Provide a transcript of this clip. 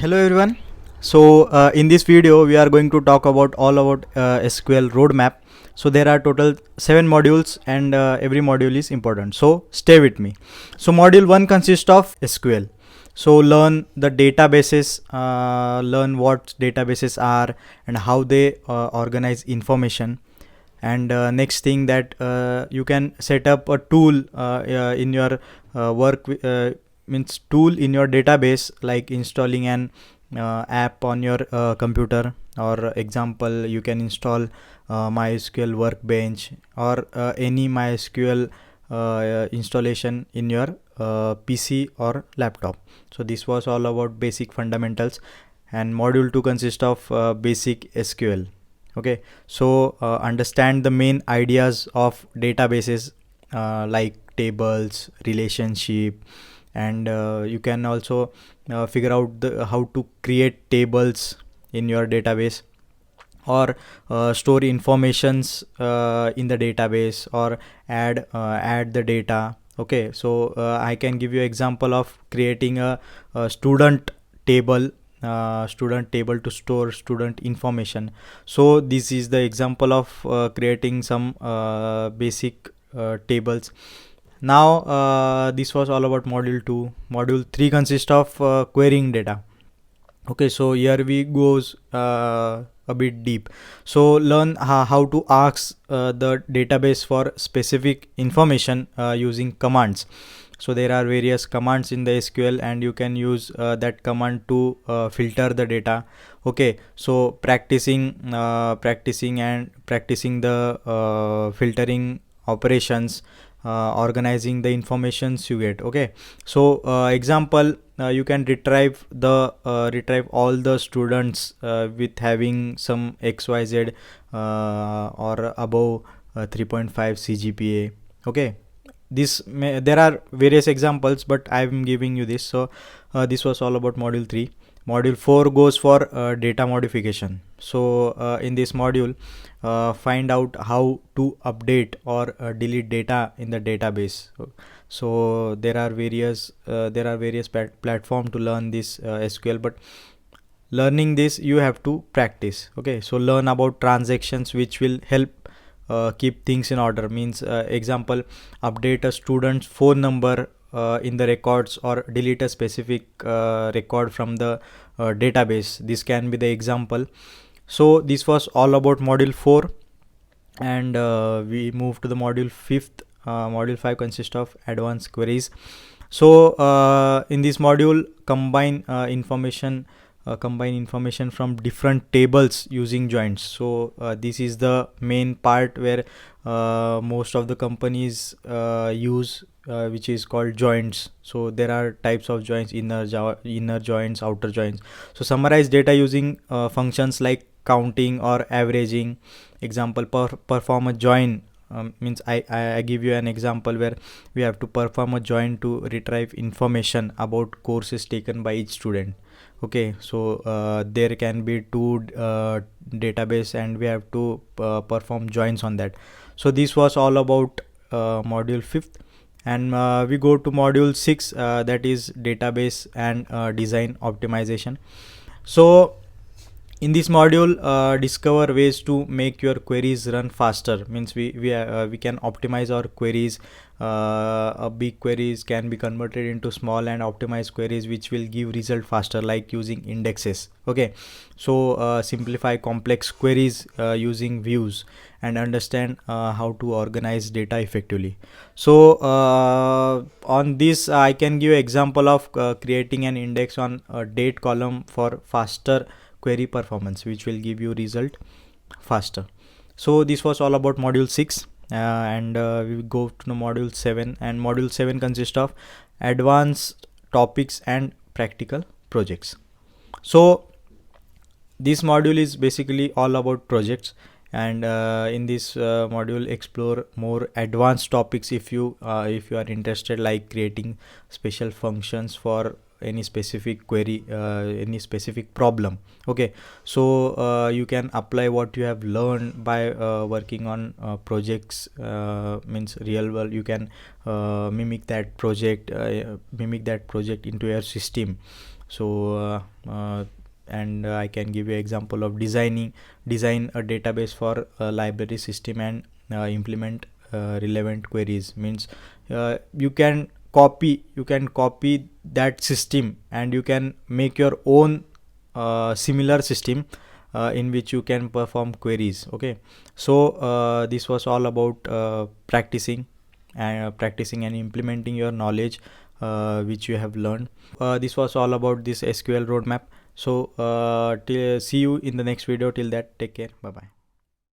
Hello everyone. In this video we are going to talk about all about SQL roadmap. So there are total 7 modules and every module is important. So stay with me. So module 1 consists of SQL. So learn the databases, learn what databases are and how they organize information. And next thing that you can set up a tool in your means tool in your database, like installing an app on your computer, or example you can install MySQL workbench or any MySQL installation in your PC or laptop. So this was all about basic fundamentals, and module 2 consists of basic SQL. Okay, so understand the main ideas of databases, like tables, relationship, and you can also figure out how to create tables in your database, or store informations in the database, or add the data. Okay, so I can give you example of creating a student table to store student information. So this is the example of creating some basic tables. Now this was all about module 2. Module 3 consists of querying data. Okay, so here we goes a bit deep. So learn how to ask the database for specific information using commands. So there are various commands in the SQL, and you can use that command to filter the data. Okay, so practicing the filtering operations, organizing the informations you get. Okay, so example, you can retrieve all the students with having some XYZ or above 3.5 CGPA. Okay, there are various examples, but I'm giving you this. So this was all about module 3. Module 4 goes for data modification. So in this module, find out how to update or delete data in the database. So there are various platform to learn this SQL, but learning this you have to practice. Okay, so learn about transactions, which will help keep things in order. Means example, update a student's phone number in the records, or delete a specific record from the database. This can be the example. So this was all about module 4, and we move to the module 5th. Module 5 consists of advanced queries. So in this module, combine information from different tables using joins. So this is the main part where most of the companies use, which is called joins. So there are types of joins: inner joins, outer joins. So summarize data using functions like counting or averaging. Example, perform a join. Means I give you an example where we have to perform a join to retrieve information about courses taken by each student. Okay, so there can be two database, and we have to perform joins on that. So this was all about module 5th, and we go to module 6, that is database and design optimization. So in this module, discover ways to make your queries run faster. Means we can optimize our queries. Big queries can be converted into small and optimized queries, which will give result faster, like using indexes. Okay, so simplify complex queries using views, and understand how to organize data effectively. So on this, I can give example of creating an index on a date column for faster query performance, which will give you result faster. So this was all about module 6, and we go to the module 7, and module 7 consists of advanced topics and practical projects. So this module is basically all about projects, and in this module explore more advanced topics if you are interested, like creating special functions for any specific query, any specific problem. Okay, so you can apply what you have learned by working on projects, means real world. You can mimic that project into your system. So and I can give you example of design a database for a library system and implement relevant queries. Means you can copy that system and you can make your own similar system in which you can perform queries. Okay, so this was all about practicing and implementing your knowledge which you have learned. This was all about this SQL roadmap. So see you in the next video. Till that, take care. Bye bye.